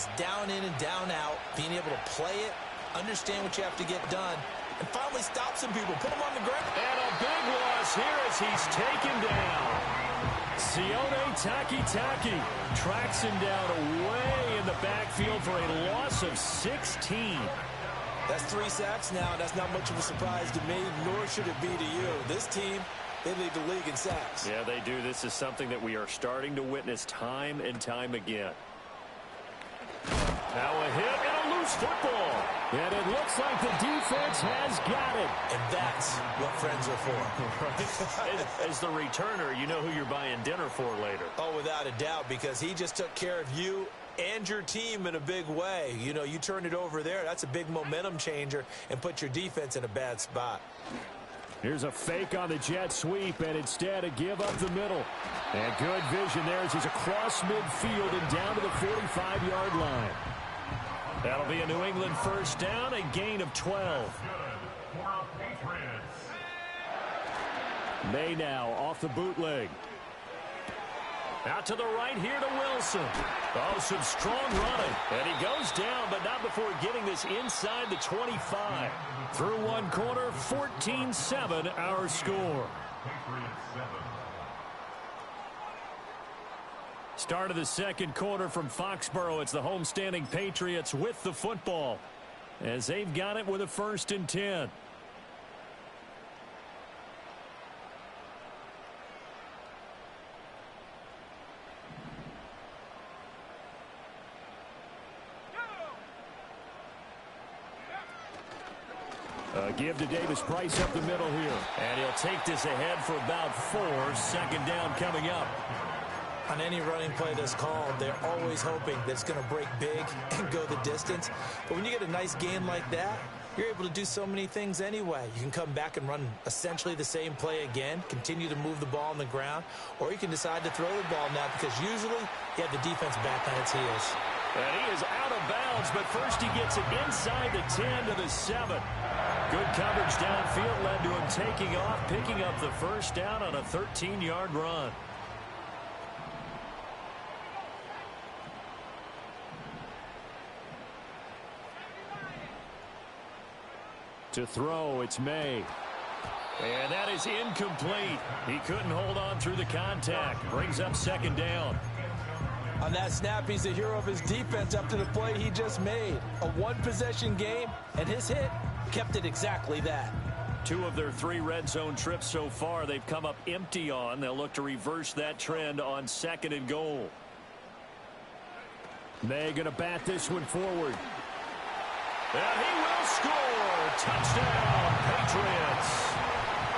It's down in and down out, being able to play it, understand what you have to get done, and finally stop some people, put them on the ground. And a big loss here as he's taken down. Sione Takitaki tracks him down way in the backfield for a loss of 16. That's 3 sacks now. That's not much of a surprise to me, nor should it be to you. This team, they lead the league in sacks. Yeah, they do. This is something that we are starting to witness time and time again. Now a hit and a loose football. And it looks like the defense has got it. And that's what friends are for. As the returner, you know who you're buying dinner for later. Oh, without a doubt, because he just took care of you and your team in a big way. You know, you turn it over there, that's a big momentum changer, and put your defense in a bad spot. Here's a fake on the jet sweep, and instead a give up the middle. And good vision there as he's across midfield and down to the 45-yard line. That'll be a New England first down, a gain of 12. May now off the bootleg. Out to the right here to Wilson. Oh, some strong running. And he goes down, but not before getting this inside the 25. Through one quarter, 14-7 our score. Start of the second quarter from Foxborough. It's the homestanding Patriots with the football as they've got it with a 1st and 10. Give to Davis Price up the middle here. And he'll take this ahead for about 4. 2nd down coming up. On any running play that's called, they're always hoping that it's going to break big and go the distance. But when you get a nice gain like that, you're able to do so many things anyway. You can come back and run essentially the same play again, continue to move the ball on the ground, or you can decide to throw the ball now because usually you have the defense back on its heels. And he is out of bounds, but first he gets it inside the 10 to the 7. Good coverage downfield led to him taking off, picking up the first down on a 13-yard run. To throw, it's May. And that is incomplete. He couldn't hold on through the contact. Brings up 2nd down. On that snap, he's the hero of his defense up to the play he just made. A one-possession game, and his hit kept it exactly that. 2 of their 3 red zone trips so far they've come up empty on. They'll look to reverse that trend on 2nd and goal. May going to bat this one forward. And he will score. Touchdown, Patriots.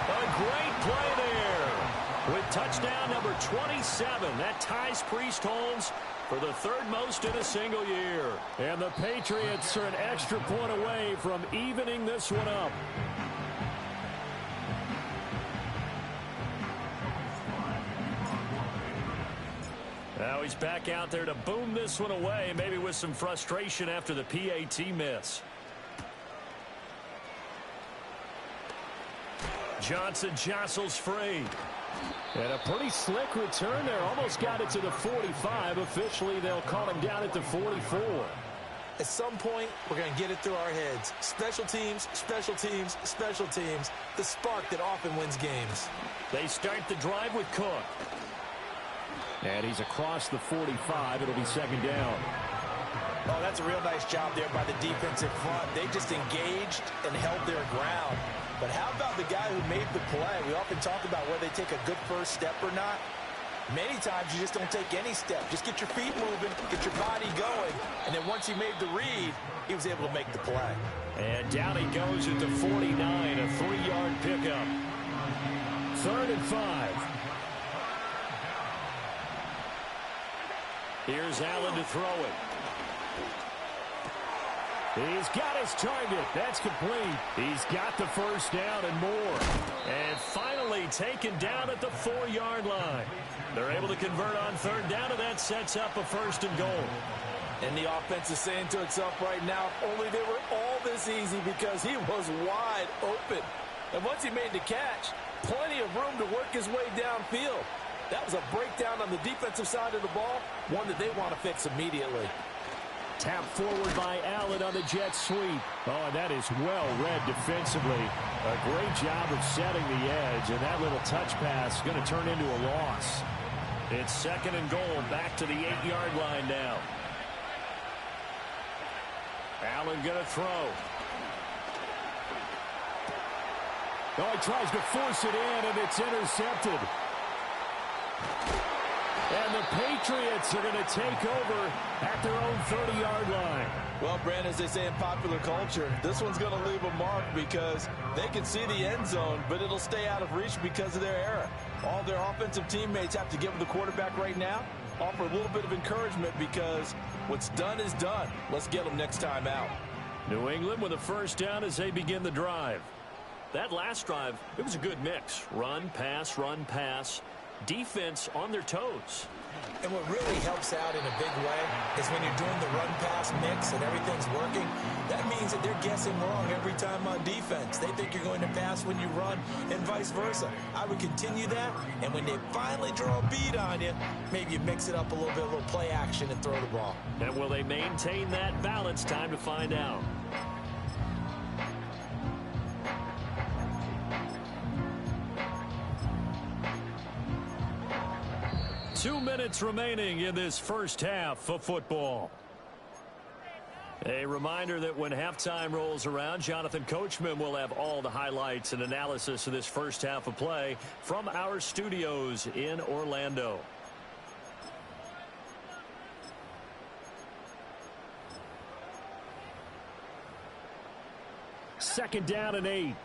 A great play there. With touchdown number 27, that ties Priest Holmes for the 3rd most in a single year. And the Patriots are an extra point away from evening this one up. Now he's back out there to boom this one away, maybe with some frustration after the PAT miss. Johnson jostles free. And a pretty slick return there. Almost got it to the 45. Officially, they'll call him down at the 44. At some point, we're going to get it through our heads. Special teams, special teams, special teams. The spark that often wins games. They start the drive with Cook. And he's across the 45. It'll be 2nd down. Oh, that's a real nice job there by the defensive front. They just engaged and held their ground. But how about the guy who made the play? We often talk about whether they take a good first step or not. Many times you just don't take any step. Just get your feet moving, get your body going, and then once he made the read, he was able to make the play. And down he goes at the 49, a 3-yard pickup. 3rd and 5. Here's Allen to throw it. He's got his target. That's complete. He's got the first down and more. And finally taken down at the 4-yard line. They're able to convert on 3rd down, and that sets up a 1st and goal. And the offense is saying to itself right now, if only they were all this easy, because he was wide open. And once he made the catch, plenty of room to work his way downfield. That was a breakdown on the defensive side of the ball, one that they want to fix immediately. Tap forward by Allen on the jet sweep. Oh, and that is well read defensively. A great job of setting the edge, and that little touch pass is going to turn into a loss. It's second and goal, back to the 8-yard line now. Allen going to throw. Oh, he tries to force it in, and it's intercepted. And the Patriots are going to take over at their own 30-yard line. Well, Brandon, as they say in popular culture, this one's going to leave a mark because they can see the end zone, but it'll stay out of reach because of their error. All their offensive teammates have to give the quarterback right now, offer a little bit of encouragement because what's done is done. Let's get them next time out. New England with a first down as they begin the drive. That last drive, it was a good mix. Run, pass. Defense on their toes. And what really helps out in a big way is when you're doing the run-pass mix and everything's working, that means that they're guessing wrong every time on defense. They think you're going to pass when you run and vice versa. I would continue that, and when they finally draw a beat on you, maybe you mix it up a little bit, a little play action and throw the ball. And will they maintain that balance? Time to find out. Two minutes remaining in this first half of football. A reminder that when halftime rolls around, Jonathan Coachman will have all the highlights and analysis of this first half of play from our studios in Orlando. Second down and 8.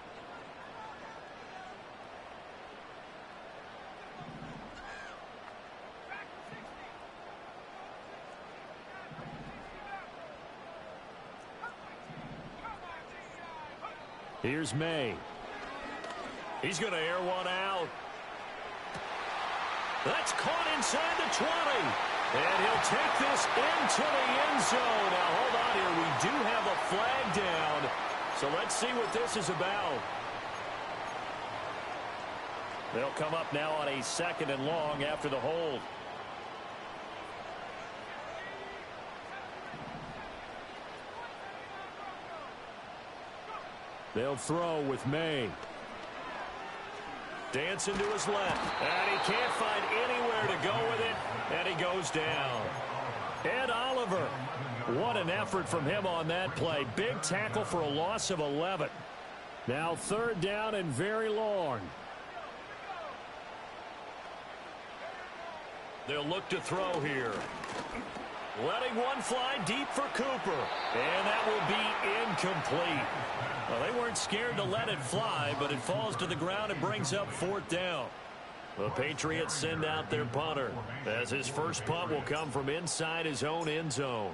Here's May. He's going to air one out. That's caught inside the 20. And he'll take this into the end zone. Now, hold on here. We do have a flag down. So let's see what this is about. They'll come up now on a second and long after the hold. They'll throw with May. Dancing to his left. And he can't find anywhere to go with it. And he goes down. Ed Oliver. What an effort from him on that play. Big tackle for a loss of 11. Now third down and very long. They'll look to throw here. Letting one fly deep for Cooper. And that will be incomplete. Well, they weren't scared to let it fly, but it falls to the ground and brings up fourth down. The Patriots send out their punter, as his first punt will come from inside his own end zone.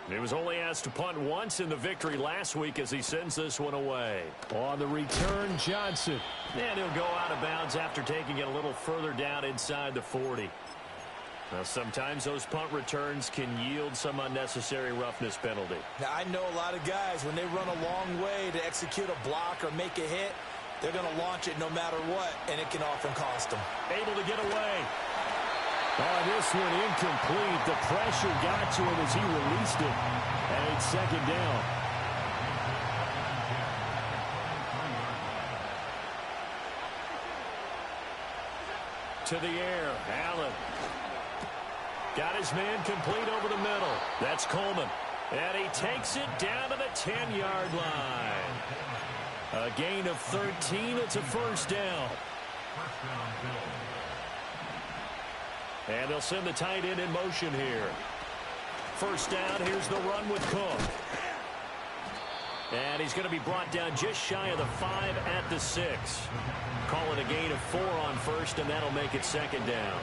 He was only asked to punt once in the victory last week as he sends this one away. On the return, Johnson. And he'll go out of bounds after taking it a little further down inside the 40. Now, sometimes those punt returns can yield some unnecessary roughness penalty. Now, I know a lot of guys, when they run a long way to execute a block or make a hit, they're going to launch it no matter what, and it can often cost them. Able to get away. Oh, this one incomplete. The pressure got to him as he released it. And it's second down. To the air, Allen. Got his man complete over the middle. That's Coleman. And he takes it down to the 10-yard line. A gain of 13. It's a first down. And they'll send the tight end in motion here. First down. Here's the run with Cook. And he's going to be brought down just shy of the 5 at the 6. Call it a gain of 4 on first, and that'll make it second down.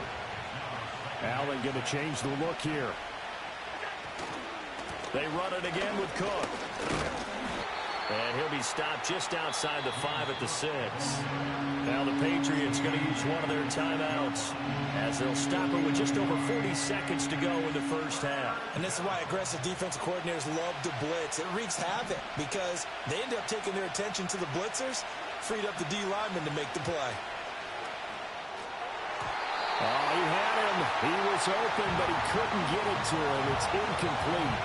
Allen going to change the look here. They run it again with Cook. And he'll be stopped just outside the 5 at the 6. Now the Patriots going to use one of their timeouts as they'll stop it with just over 40 seconds to go in the first half. And this is why aggressive defensive coordinators love to blitz. It wreaks havoc because they end up taking their attention to the blitzers, freed up the D lineman to make the play. Oh, he had him. He was open, but he couldn't get it to him. It's incomplete.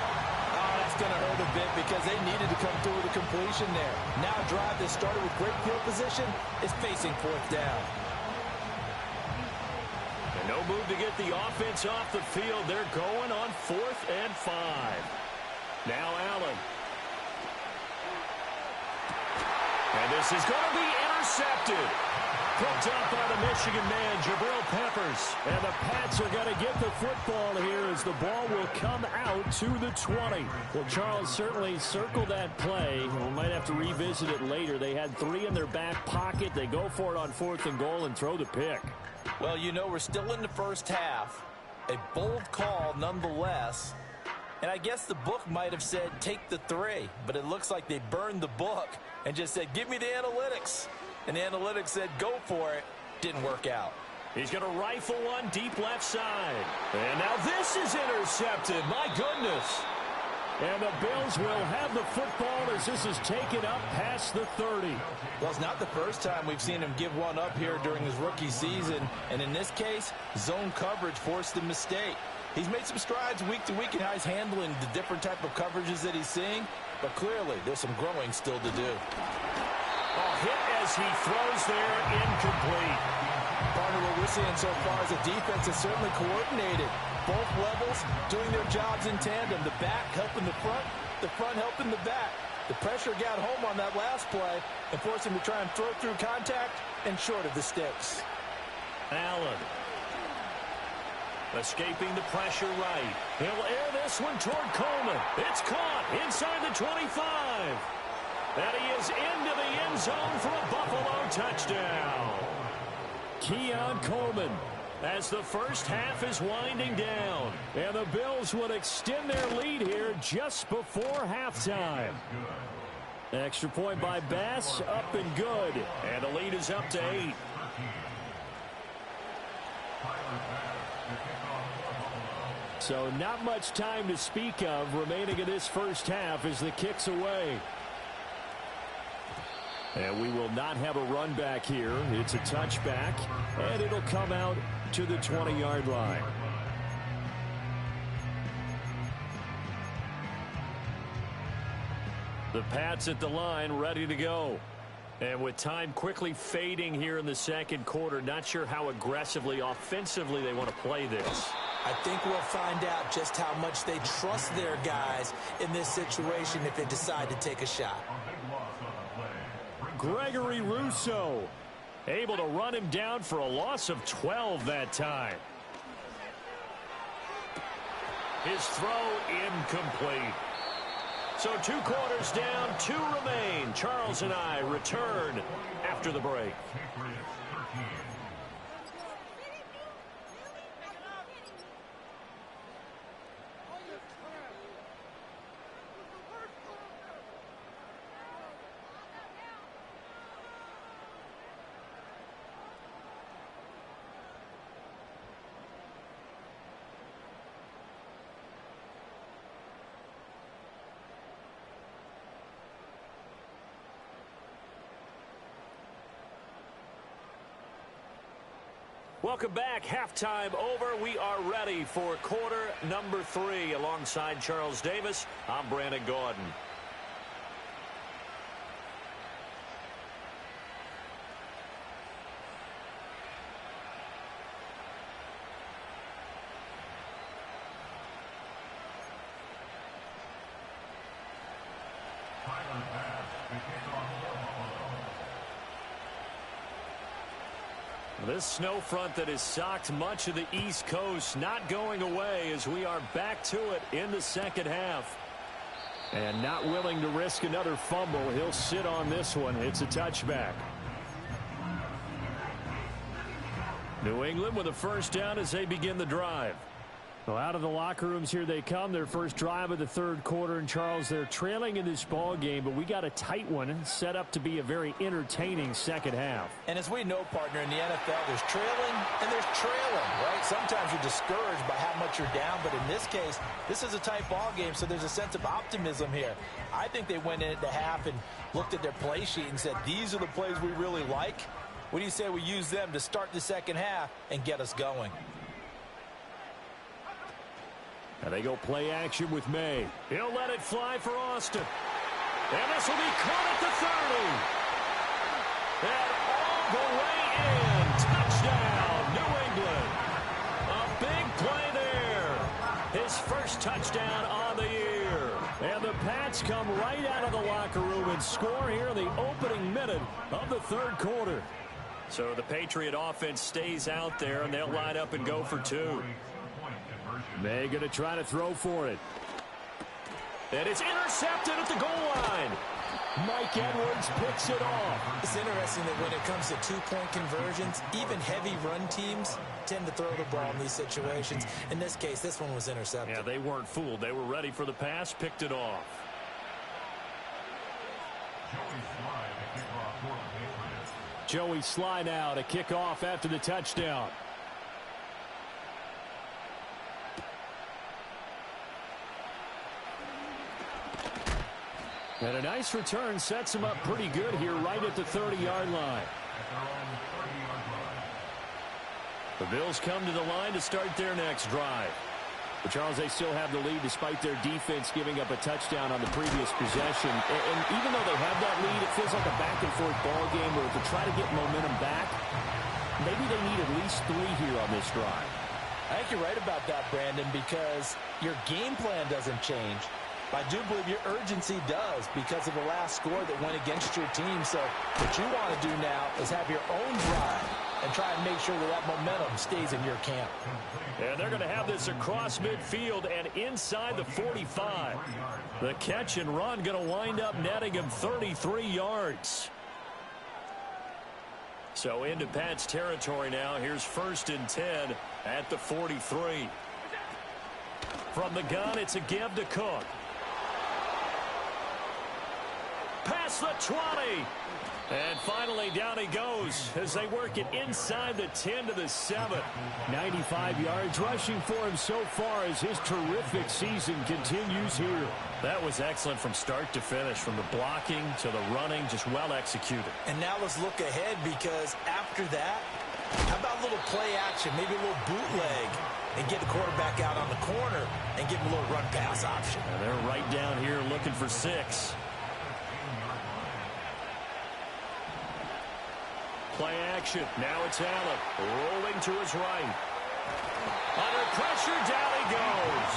Oh, that's going to hurt a bit because they needed to come through with a completion there. Now a drive that started with great field position is facing fourth down. And no move to get the offense off the field. They're going on 4th and 5. Now Allen. And this is going to be intercepted. Picked up by the Michigan man, Jabril Peppers. And the Pats are going to get the football here as the ball will come out to the 20. Well, Charles certainly circled that play. We might have to revisit it later. They had 3 in their back pocket. They go for it on 4th and goal and throw the pick. Well, you know, we're still in the first half. A bold call nonetheless. And I guess the book might have said take the 3, but it looks like they burned the book and just said give me the analytics. And the analytics said go for it. Didn't work out. He's going to rifle one deep left side. And now this is intercepted. My goodness. And the Bills will have the football as this is taken up past the 30. Well, it's not the first time we've seen him give one up here during his rookie season. And in this case, zone coverage forced the mistake. He's made some strides week to week in how he's handling the different type of coverages that he's seeing. But clearly, there's some growing still to do. Oh, hit as he throws there, incomplete. Partner, what we're seeing so far is a defense that's certainly coordinated. Both levels doing their jobs in tandem. The back helping the front helping the back. The pressure got home on that last play and forced him to try and throw through contact and short of the sticks. Allen. Escaping the pressure right. He'll air this one toward Coleman. It's caught inside the 25. And he is into the end zone for a Buffalo touchdown. Keon Coleman as the first half is winding down. And the Bills would extend their lead here just before halftime. Extra point by Bass, up and good. And the lead is up to 8. So not much time to speak of remaining in this first half as the kick's away. And we will not have a run back here. It's a touchback, and it'll come out to the 20-yard line. The Pats at the line, ready to go. And with time quickly fading here in the second quarter, not sure how aggressively, offensively they want to play this. I think we'll find out just how much they trust their guys in this situation if they decide to take a shot. Gregory Rousseau able to run him down for a loss of 12 that time. His throw incomplete. So 2 quarters down, 2 remain. Charles and I return after the break. Welcome back. Halftime over. We are ready for quarter number 3. Alongside Charles Davis, I'm Brandon Gordon. This snow front that has socked much of the East Coast not going away as we are back to it in the second half. And not willing to risk another fumble. He'll sit on this one. It's a touchback. New England with a first down as they begin the drive. Well, out of the locker rooms here they come. Their first drive of the third quarter. And, Charles, they're trailing in this ball game, but we got a tight one set up to be a very entertaining second half. And as we know, partner, in the NFL, there's trailing and there's trailing, right? Sometimes you're discouraged by how much you're down, but in this case, this is a tight ball game, so there's a sense of optimism here. I think they went in at the half and looked at their play sheet and said, these are the plays we really like. What do you say we use them to start the second half and get us going? And they go play action with May. He'll let it fly for Austin. And this will be caught at the 30. And all the way in. Touchdown, New England. A big play there. His first touchdown on the year. And the Pats come right out of the locker room and score here in the opening minute of the third quarter. So the Patriot offense stays out there, and they'll line up and go for two. May going to try to throw for it. And it's intercepted at the goal line. Mike Edwards picks it off. It's interesting that when it comes to two-point conversions, even heavy run teams tend to throw the ball in these situations. In this case, this one was intercepted. Yeah, they weren't fooled. They were ready for the pass, picked it off. Joey Sly now to kick off after the touchdown. And a nice return sets him up pretty good here right at the 30-yard line. The Bills come to the line to start their next drive. But Charles, they still have the lead despite their defense giving up a touchdown on the previous possession. And even though they have that lead, it feels like a back-and-forth ball game where to try to get momentum back, maybe they need at least 3 here on this drive. I think you're right about that, Brandon, because your game plan doesn't change. I do believe your urgency does because of the last score that went against your team. So what you want to do now is have your own drive and try and make sure that that momentum stays in your camp. And they're going to have this across midfield and inside the 45. The catch and run going to wind up netting him 33 yards. So into Pat's territory now. Here's 1st and 10 at the 43. From the gun, it's a give to Cook. Past the 20. And finally down he goes as they work it inside the 10 to the 7. 95 yards rushing for him so far as his terrific season continues here. That was excellent from start to finish, from the blocking to the running, just well executed. And now let's look ahead, because after that, how about a little play action, maybe a little bootleg, and get the quarterback out on the corner and give him a little run pass option. And they're right down here looking for 6. Play action. Now it's Allen rolling to his right. Under pressure, down he goes.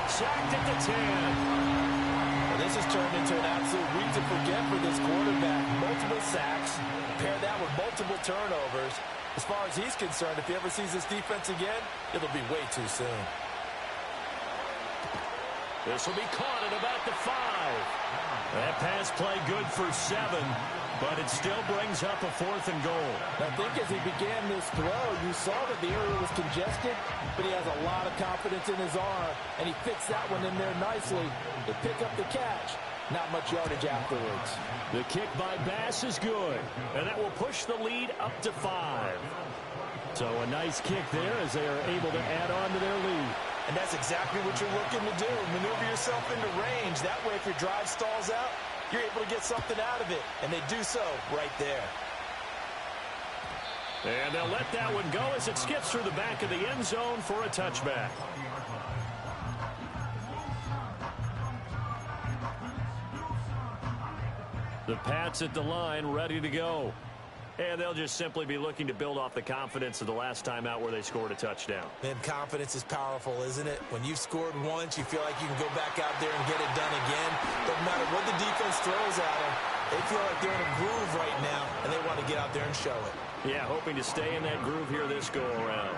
Sacked at the 10. Well, this has turned into an absolute week to forget for this quarterback. Multiple sacks. Pair that with multiple turnovers. As far as he's concerned, if he ever sees this defense again, it'll be way too soon. This will be caught at about the 5. That pass play good for 7. But it still brings up a 4th and goal. I think as he began this throw, you saw that the area was congested, but he has a lot of confidence in his arm, and he fits that one in there nicely to pick up the catch. Not much yardage afterwards. The kick by Bass is good, and that will push the lead up to 5. So a nice kick there as they are able to add on to their lead. And that's exactly what you're looking to do. Maneuver yourself into range. That way, if your drive stalls out, you're able to get something out of it, and they do so right there. And they'll let that one go as it skips through the back of the end zone for a touchback. The Pats at the line, ready to go. And they'll just simply be looking to build off the confidence of the last time out where they scored a touchdown. Man, confidence is powerful, isn't it? When you've scored once, you feel like you can go back out there and get it done again. Doesn't matter what the defense throws at them. They feel like they're in a groove right now, and they want to get out there and show it. Yeah, hoping to stay in that groove here this go-around.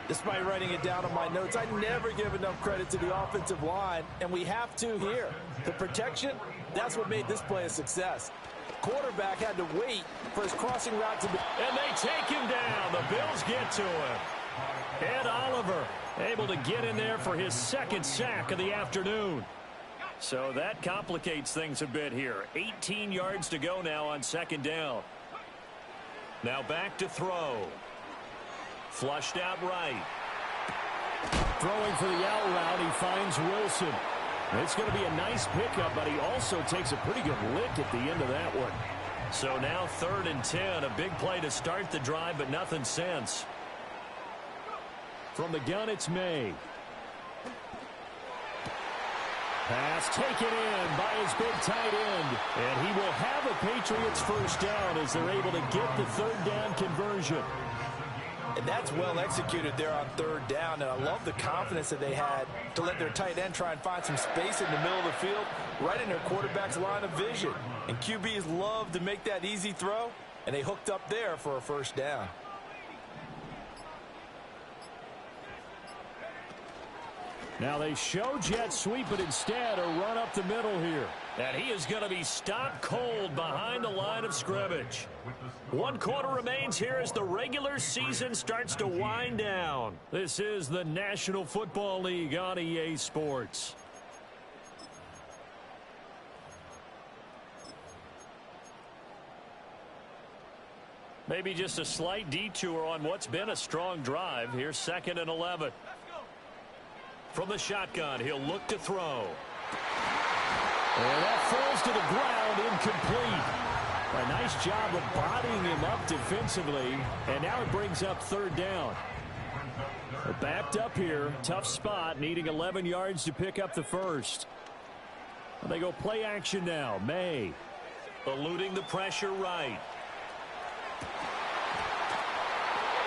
Despite writing it down on my notes, I never give enough credit to the offensive line, and we have to here. The protection, that's what made this play a success. Quarterback had to wait for his crossing route to be. And they take him down. The Bills get to him. Ed Oliver able to get in there for his 2nd sack of the afternoon. So that complicates things a bit here. 18 yards to go now on 2nd down. Now back to throw. Flushed out right. Throwing for the out route, he finds Wilson. It's going to be a nice pickup, but he also takes a pretty good lick at the end of that one. So now 3rd and 10, a big play to start the drive, but nothing since. From the gun, it's May. Pass taken in by his big tight end. And he will have a Patriots first down as they're able to get the third down conversion. And that's well executed there on third down. And I love the confidence that they had to let their tight end try and find some space in the middle of the field, right in their quarterback's line of vision. And QBs love to make that easy throw, and they hooked up there for a first down. Now they show jet sweep, but instead a run up the middle here. And he is going to be stopped cold behind the line of scrimmage. 1 quarter remains here as the regular season starts to wind down. This is the National Football League on EA Sports. Maybe just a slight detour on what's been a strong drive. Here's 2nd and 11. From the shotgun, he'll look to throw. And that falls to the ground, incomplete. A nice job of bodying him up defensively, and now it brings up third down. They're backed up here, tough spot, needing 11 yards to pick up the first. And they go play action now. May eluding the pressure right.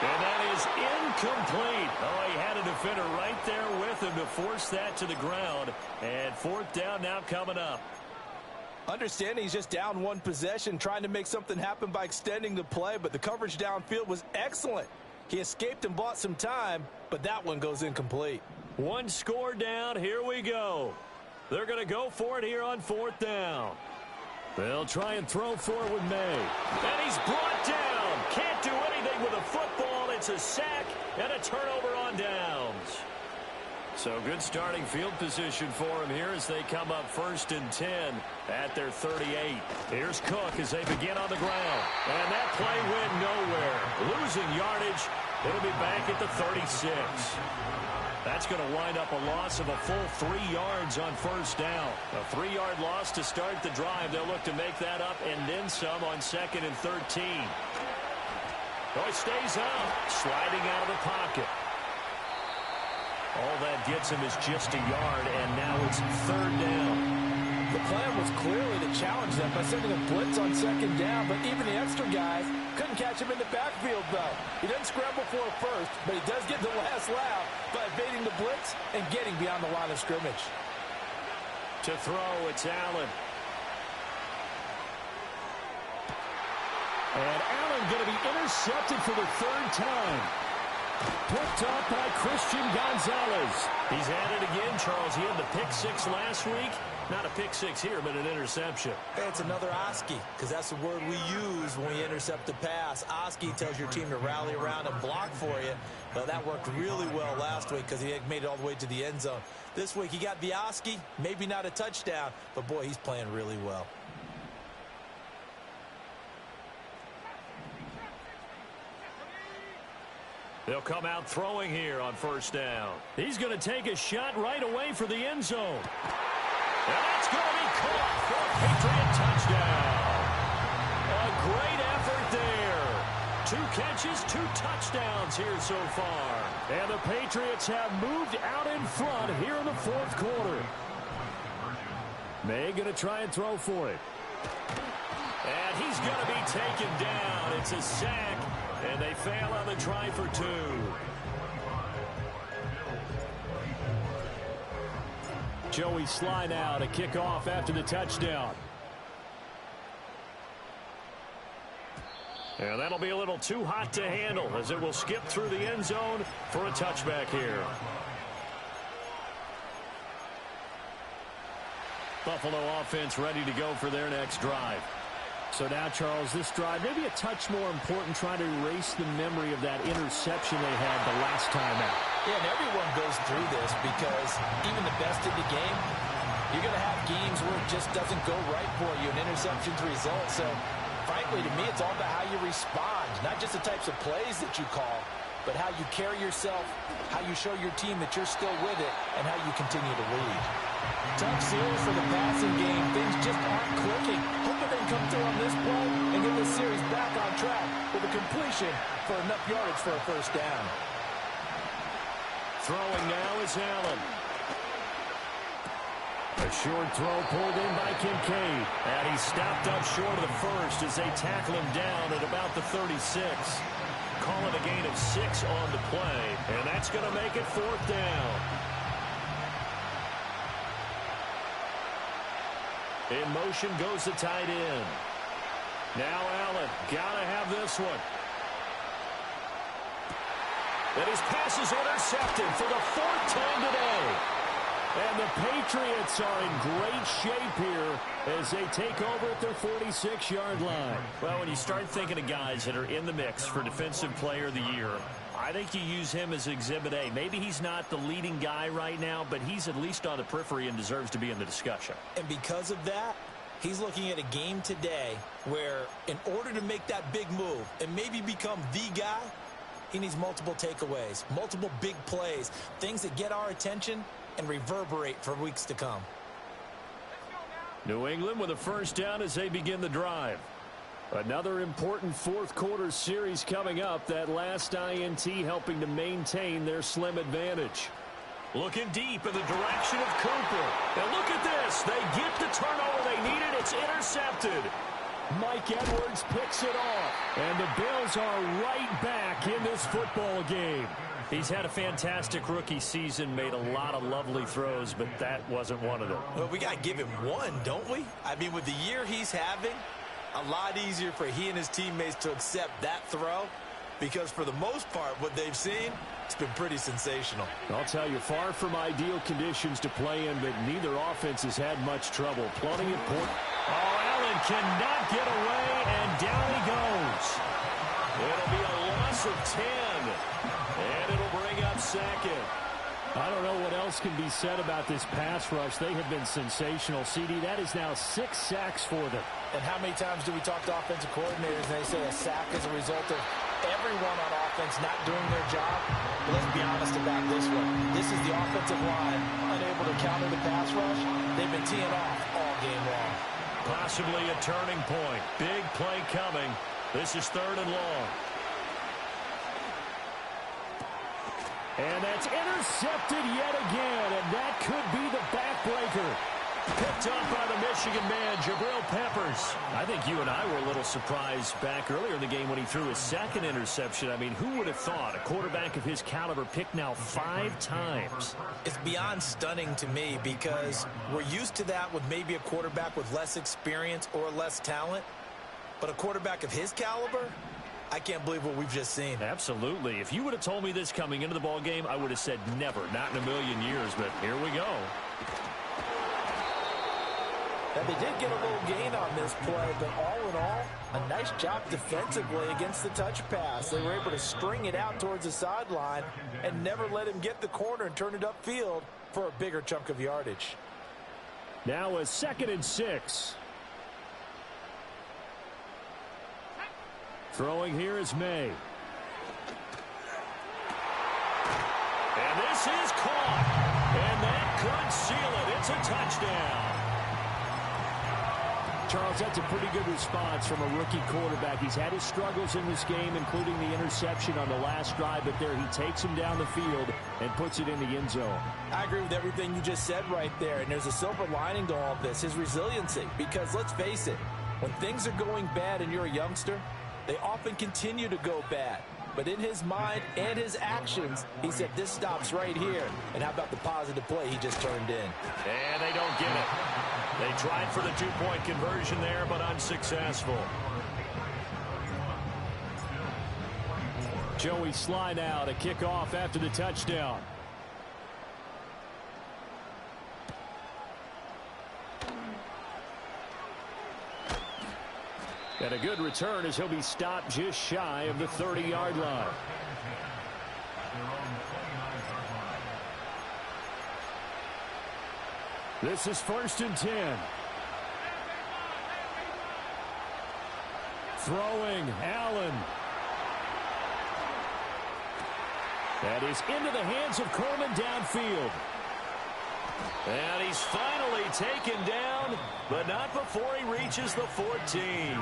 And that is incomplete. Oh, he had a defender right there with him to force that to the ground. And fourth down now coming up. Understanding he's just down one possession, trying to make something happen by extending the play, but the coverage downfield was excellent. He escaped and bought some time, but that one goes incomplete. One score down. Here we go. They're going to go for it here on fourth down. They'll try and throw for it with May. And he's brought down. Can't do anything with a football. It's a sack and a turnover on downs. So good starting field position for him here as they come up 1st and 10 at their 38. Here's Cook as they begin on the ground. And that play went nowhere. Losing yardage. It'll be back at the 36. That's going to wind up a loss of a full 3 yards on first down. A 3-yard loss to start the drive. They'll look to make that up and then some on 2nd and 13. Oh, he stays up, sliding out of the pocket. All that gets him is just a yard, and now it's third down. The plan was clearly to challenge them by sending a blitz on 2nd down, but even the extra guys couldn't catch him in the backfield, though. He doesn't scramble for it first, but he does get the last laugh by evading the blitz and getting beyond the line of scrimmage. To throw, it's Allen. And Allen going to be intercepted for the 3rd time. Picked up by Christian Gonzalez. He's at it again, Charles. He had the pick 6 last week. Not a pick 6 here, but an interception. Hey, it's another Oski, because that's the word we use when we intercept the pass. Oski tells your team to rally around and block for you. But that worked really well last week because he had made it all the way to the end zone. This week he got the Oski, maybe not a touchdown, but boy, he's playing really well. They'll come out throwing here on first down. He's going to take a shot right away for the end zone. And that's going to be caught for a Patriot touchdown. A great effort there. 2 catches, 2 touchdowns here so far. And the Patriots have moved out in front here in the 4th quarter. May going to try and throw for it. And he's going to be taken down. It's a sack. And they fail on the try for 2. Joey Sly now to kick off after the touchdown. And that'll be a little too hot to handle as it will skip through the end zone for a touchback here. Buffalo offense ready to go for their next drive. So now, Charles, this drive maybe a touch more important, trying to erase the memory of that interception they had the last time out. Yeah, and everyone goes through this because even the best in the game, you're going to have games where it just doesn't go right for you, and interceptions result. So, frankly, to me, it's all about how you respond, not just the types of plays that you call, but how you carry yourself, how you show your team that you're still with it, and how you continue to lead. Tough series for the passing game. Things just aren't clicking. Hoping they can come through on this play and get this series back on track with a completion for enough yardage for a first down. Throwing now is Allen. A short throw pulled in by Kincaid. And he stopped up short of the first as they tackle him down at about the 36. Call it a gain of 6 on the play, and that's going to make it 4th down. In motion goes the tight end. Now Allen, got to have this one. And his pass is intercepted for the 4th time today. And the Patriots are in great shape here as they take over at their 46-yard line. Well, when you start thinking of guys that are in the mix for Defensive Player of the Year, I think you use him as Exhibit A. Maybe he's not the leading guy right now, but he's at least on the periphery and deserves to be in the discussion. And because of that, he's looking at a game today where in order to make that big move and maybe become the guy, he needs multiple takeaways, multiple big plays, things that get our attention and reverberate for weeks to come. New England with a first down as they begin the drive. Another important fourth quarter series coming up. That last INT helping to maintain their slim advantage. Looking deep in the direction of Cooper. And look at this. They get the turnover they needed. It's intercepted. Mike Edwards picks it off. And the Bills are right back in this football game. He's had a fantastic rookie season, made a lot of lovely throws, but that wasn't one of them. Well, we got to give him one, don't we? I mean, with the year he's having, a lot easier for he and his teammates to accept that throw because for the most part, what they've seen, it's been pretty sensational. I'll tell you, far from ideal conditions to play in, but neither offense has had much trouble. Plenty of points. Oh, Allen cannot get away, and down he goes. It'll be a loss of 10. And it'll bring up second. I don't know what else can be said about this pass rush. They have been sensational. CD, that is now 6 sacks for them. And how many times do we talk to offensive coordinators and they say a sack is a result of everyone on offense not doing their job? But let's be honest about this one. This is the offensive line unable to counter the pass rush. They've been teeing off all game long. Possibly a turning point. Big play coming. This is 3rd and long. And that's intercepted yet again, and that could be the backbreaker. Picked up by the Michigan man, Jabril Peppers. I think you and I were a little surprised back earlier in the game when he threw his 2nd interception. I mean, who would have thought a quarterback of his caliber picked now 5 times? It's beyond stunning to me because we're used to that with maybe a quarterback with less experience or less talent. But a quarterback of his caliber, I can't believe what we've just seen. Absolutely. If you would have told me this coming into the ball game, I would have said never, not in a million years, but here we go. Now, they did get a little gain on this play, but all in all, a nice job defensively against the touch pass. They were able to string it out towards the sideline and never let him get the corner and turn it upfield for a bigger chunk of yardage. Now a 2nd and 6. Throwing here is May. And this is caught. And that could seal it. It's a touchdown. Charles, that's a pretty good response from a rookie quarterback. He's had his struggles in this game, including the interception on the last drive, but there he takes him down the field and puts it in the end zone. I agree with everything you just said right there, and there's a silver lining to all this, his resiliency, because let's face it, when things are going bad and you're a youngster, they often continue to go bad. But in his mind and his actions, he said this stops right here. And how about the positive play he just turned in? And they don't get it. They tried for the 2-point conversion there, but unsuccessful. Joey slide out, a kickoff after the touchdown. And a good return as he'll be stopped just shy of the 30-yard line. This is 1st and 10. Throwing, Allen. That is into the hands of Coleman downfield. And he's finally taken down, but not before he reaches the 14.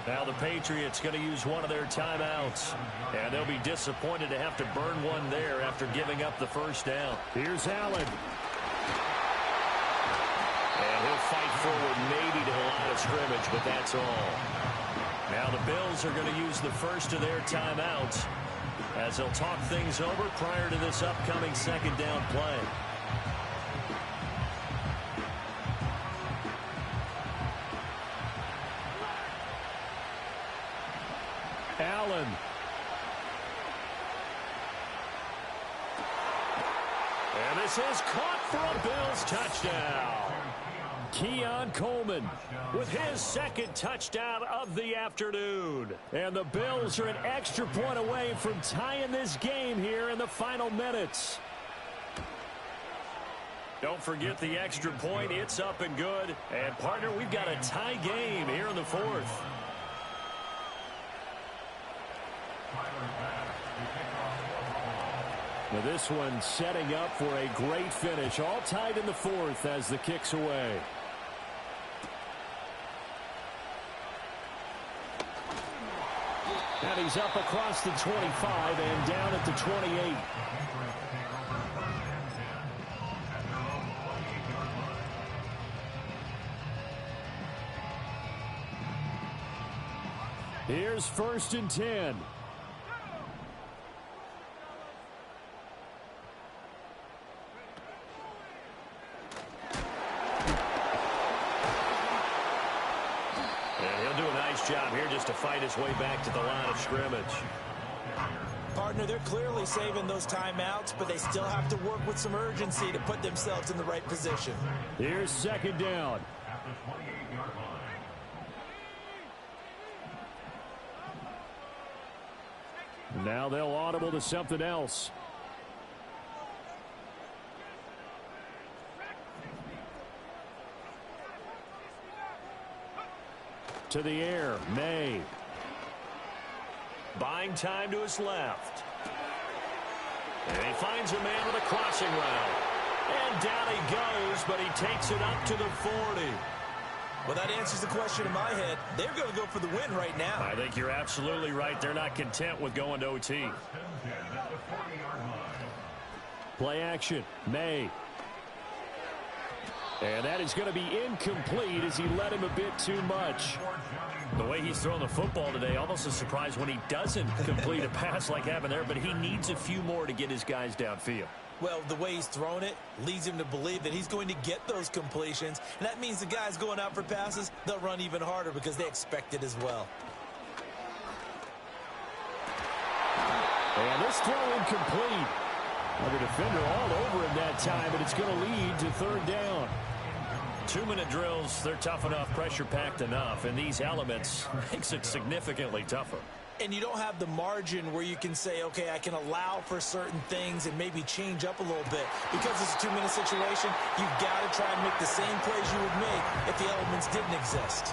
Now the Patriots going to use one of their timeouts. And they'll be disappointed to have to burn one there after giving up the first down. Here's Allen. fight forward maybe to the line of scrimmage, but that's all. Now the Bills are going to use the first of their timeouts as they'll talk things over prior to this upcoming second down play. Allen. And this is caught for a Bills touchdown. Keon Coleman with his second touchdown of the afternoon. And the Bills are an extra point away from tying this game here in the final minutes. Don't forget the extra point. It's up and good. And, partner, we've got a tie game here in the fourth. Now this one setting up for a great finish. All tied in the fourth as the kick's away. And he's up across the 25 and down at the 28. Here's 1st and 10. Job here just to fight his way back to the line of scrimmage. Partner, they're clearly saving those timeouts, but they still have to work with some urgency to put themselves in the right position. Here's 2nd down. Now they'll audible to something else. To the air, May. Buying time to his left. And he finds a man with a crossing route. And down he goes, but he takes it up to the 40. Well, that answers the question in my head. They're going to go for the win right now. I think you're absolutely right. They're not content with going to OT. Play action, May. And that is going to be incomplete as he led him a bit too much. The way he's thrown the football today, almost a surprise when he doesn't complete a pass like happened there, but he needs a few more to get his guys downfield. Well, the way he's thrown it leads him to believe that he's going to get those completions, and that means the guys going out for passes, they'll run even harder because they expect it as well. And this throw incomplete. Well, the defender all over him that time, but it's going to lead to 3rd down. 2-minute drills, they're tough enough, pressure-packed enough, and these elements makes it significantly tougher. And you don't have the margin where you can say, okay, I can allow for certain things and maybe change up a little bit. Because it's a 2-minute situation, you've got to try and make the same plays you would make if the elements didn't exist.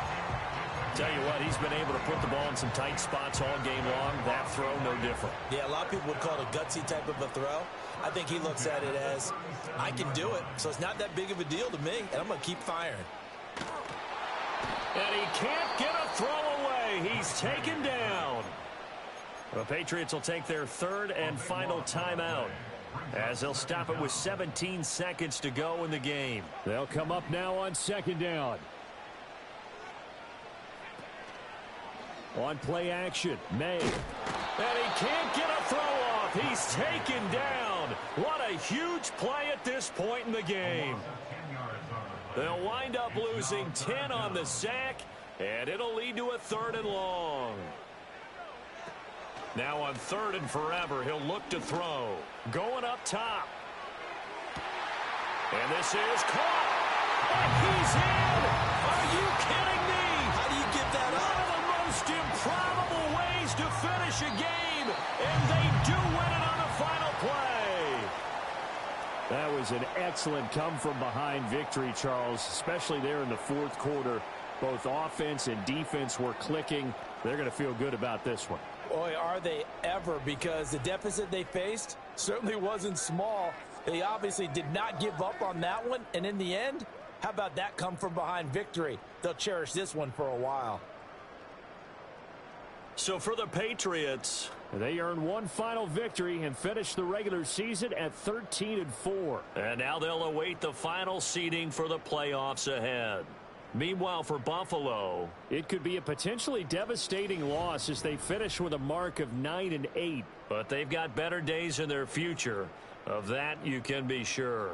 Tell you what, he's been able to put the ball in some tight spots all game long. That throw, no different. Yeah, a lot of people would call it a gutsy type of a throw. I think he looks at it as, I can do it, so it's not that big of a deal to me, and I'm going to keep firing. And he can't get a throw away. He's taken down. The Patriots will take their 3rd and final timeout as they'll stop it with 17 seconds to go in the game. They'll come up now on 2nd down. On play action, May. And he can't get a throw off. He's taken down. What a huge play at this point in the game. They'll wind up losing 10 on the sack, and it'll lead to a 3rd and long. Now on 3rd and forever, he'll look to throw. Going up top. And this is caught. And he's in. Are you kidding me? How do you get that up? One of the most improbable ways to finish a game, and they do win it on the final play. That was an excellent come-from-behind victory, Charles, especially there in the 4th quarter. Both offense and defense were clicking. They're going to feel good about this one. Boy, are they ever, because the deficit they faced certainly wasn't small. They obviously did not give up on that one, and in the end, how about that come-from-behind victory? They'll cherish this one for a while. So for the Patriots, They earned one final victory and finished the regular season at 13-4. And now they'll await the final seeding for the playoffs ahead. Meanwhile, for Buffalo, it could be a potentially devastating loss as they finish with a mark of 9-8. But they've got better days in their future. Of that, you can be sure.